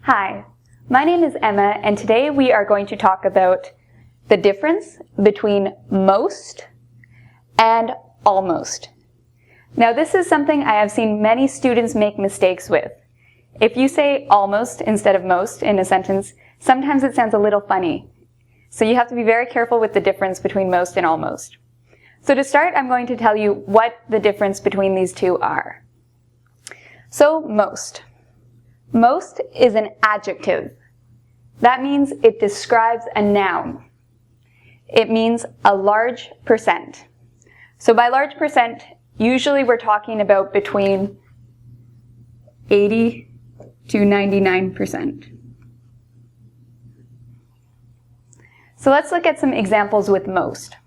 Hi, my name is Emma, and today we are going to talk about the difference between most and almost. Now, this is something I have seen many students make mistakes with. If you say almost instead of most in a sentence, sometimes it sounds a little funny. So you have to be very careful with the difference between most and almost. So to start, I'm going to tell you what the difference between these two are. So most. Most is an adjective. That means it describes a noun. It means a large percent. So by large percent, usually we're talking about between 80 to 99%. So let's look at some examples with most.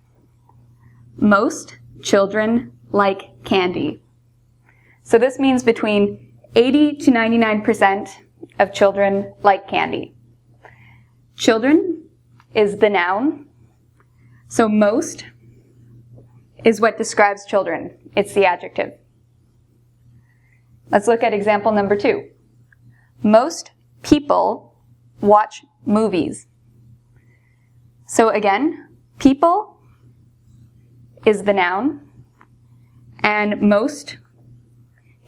Most children like candy. So this means between 80 to 99% of children like candy. Children is the noun. So most is what describes children. It's the adjective. Let's look at example number 2. Most people watch movies. So again, people is the noun, and most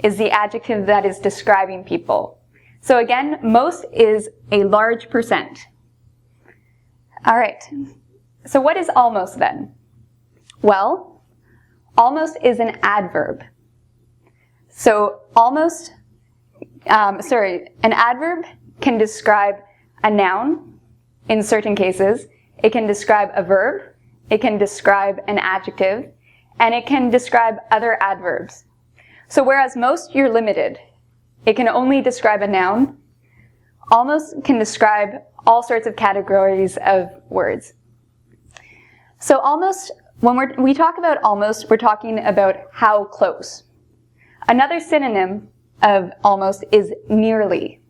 is the adjective that is describing people. So again, most is a large percent. All right. So what is almost then? Well, almost is an adverb. So almost, an adverb can describe a noun in certain cases. It can describe a verb. It can describe an adjective. And it can describe other adverbs. So whereas most, you're limited. It can only describe a noun. Almost can describe all sorts of categories of words. So almost, when we talk about almost, we're talking about how close. Another synonym of almost is nearly.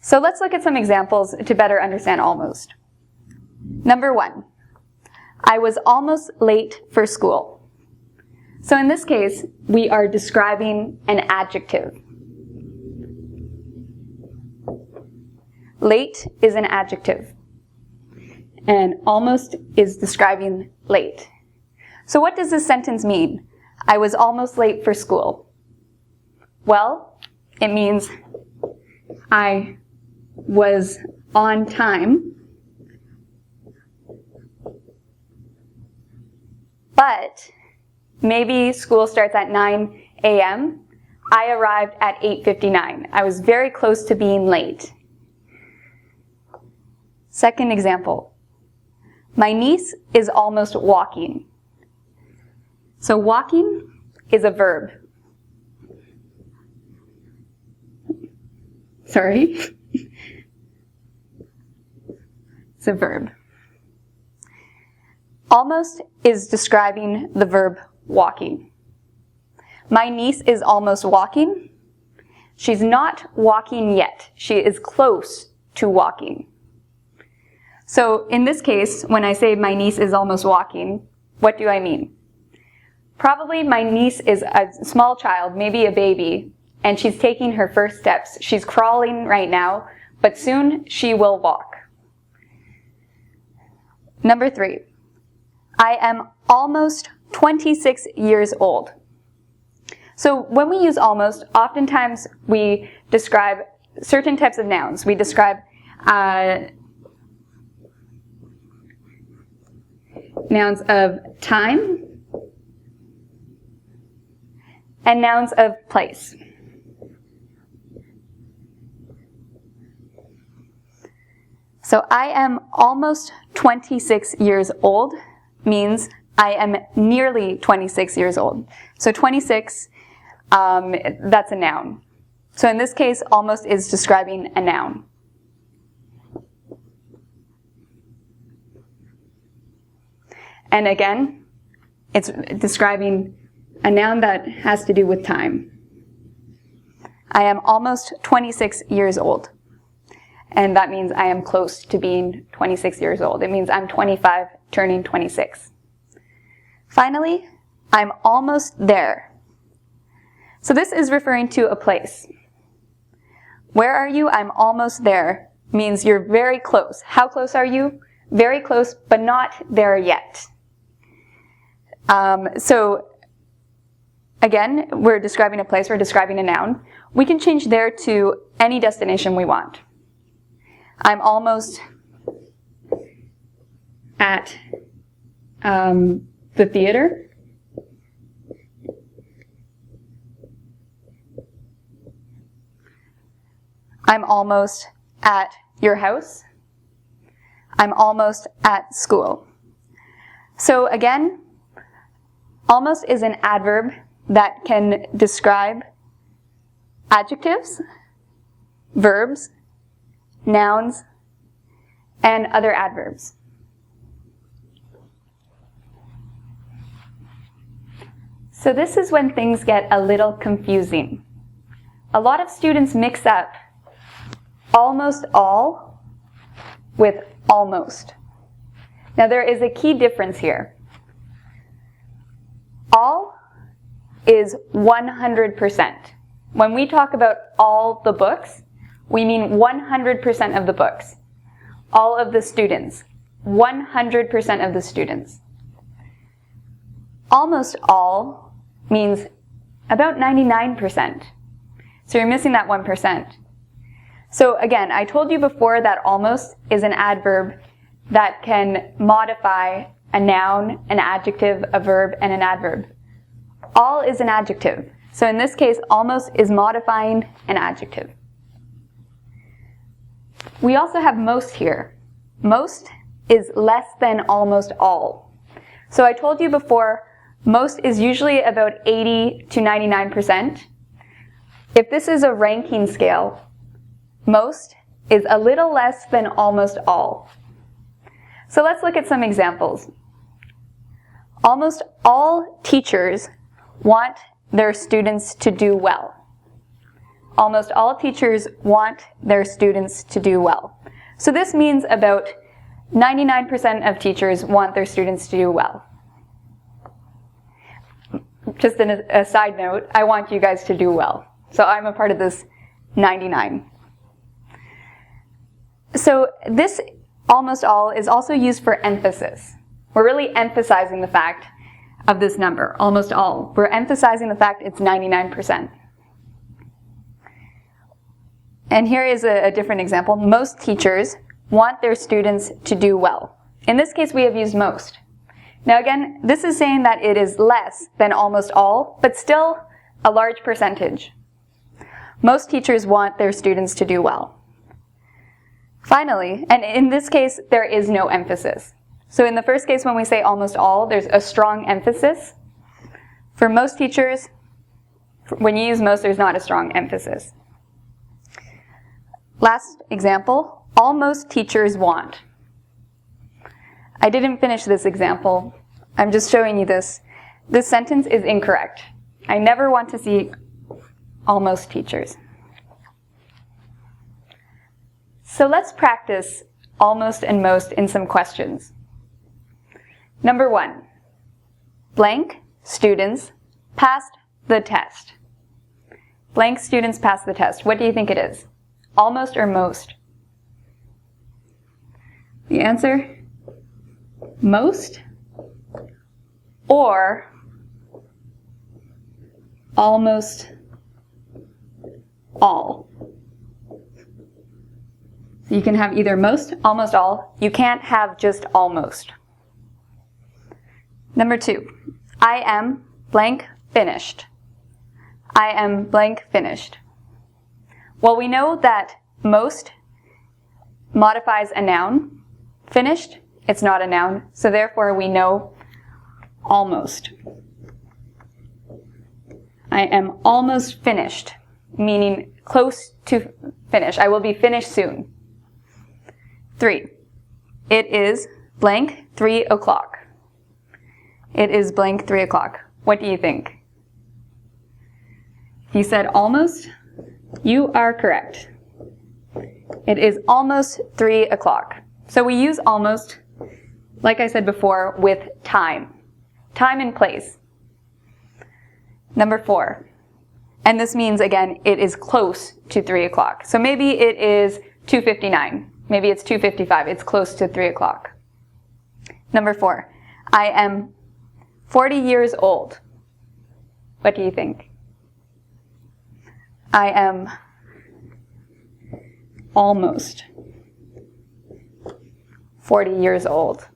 So let's look at some examples to better understand almost. Number 1, I was almost late for school. So in this case, we are describing an adjective. Late is an adjective, and almost is describing late. So what does this sentence mean? I was almost late for school. Well, it means I was on time, but maybe school starts at 9 a.m. I arrived at 8:59. I was very close to being late. Second example. My niece is almost walking. So walking is a verb. Sorry. It's a verb. Almost is describing the verb walking. My niece is almost walking. She's not walking yet. She is close to walking. So in this case, when I say my niece is almost walking, what do I mean? Probably my niece is a small child, maybe a baby, and she's taking her first steps. She's crawling right now, but soon she will walk. Number 3, I am almost 26 years old. So when we use almost, oftentimes we describe certain types of nouns. We describe nouns of time and nouns of place. So I am almost 26 years old means I am nearly 26 years old. So 26, that's a noun. So in this case, almost is describing a noun. And again, it's describing a noun that has to do with time. I am almost 26 years old. And that means I am close to being 26 years old. It means I'm 25, turning 26. Finally, I'm almost there. So this is referring to a place. Where are you? I'm almost there. Means you're very close. How close are you? Very close, but not there yet. So again, we're describing a place, we're describing a noun. We can change there to any destination we want. I'm almost at the theater. I'm almost at your house. I'm almost at school. So again, almost is an adverb that can describe adjectives, verbs, nouns, and other adverbs. So this is when things get a little confusing. A lot of students mix up almost all with almost. Now there is a key difference here. All is 100%. When we talk about all the books, we mean 100% of the books. All of the students. 100% of the students. Almost all means about 99%. So you're missing that 1%. So again, I told you before that almost is an adverb that can modify a noun, an adjective, a verb, and an adverb. All is an adjective. So in this case, almost is modifying an adjective. We also have most here. Most is less than almost all. So I told you before, most is usually about 80 to 99%. If this is a ranking scale, most is a little less than almost all. So let's look at some examples. Almost all teachers want their students to do well. Almost all teachers want their students to do well. So this means about 99% of teachers want their students to do well. Just a side note, I want you guys to do well. So I'm a part of this 99. So this almost all is also used for emphasis. We're really emphasizing the fact of this number, almost all. We're emphasizing the fact it's 99%. And here is a different example. Most teachers want their students to do well. In this case, we have used most. Now again, this is saying that it is less than almost all, but still a large percentage. Most teachers want their students to do well. Finally, and in this case, there is no emphasis. So in the first case, when we say almost all, there's a strong emphasis. For most teachers, when you use most, there's not a strong emphasis. Last example, all most teachers want. I didn't finish this example. I'm just showing you this. This sentence is incorrect. I never want to see almost teachers. So let's practice almost and most in some questions. Number 1, blank students passed the test. Blank students passed the test. What do you think it is? Almost or most? The answer, most or almost all. So you can have either most, almost all. You can't have just almost. Number 2, I am blank finished. I am blank finished. Well, we know that most modifies a noun. Finished, it's not a noun, so therefore we know almost. I am almost finished, meaning close to finish. I will be finished soon. 3, it is blank 3 o'clock. It is blank 3 o'clock. What do you think? If you said almost, you are correct. It is almost 3 o'clock. So we use almost, like I said before, with time. Time and place. Number 4, And this means, again, it is close to 3 o'clock. So maybe it is 2:59. Maybe it's 2:55. It's close to 3 o'clock. Number 4, I am 40 years old. What do you think? I am almost 40 years old.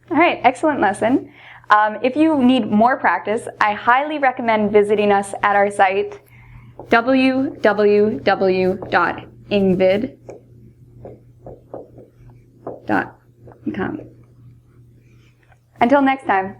All right, excellent lesson. If you need more practice, I highly recommend visiting us at our site, www.engvid.com. Until next time.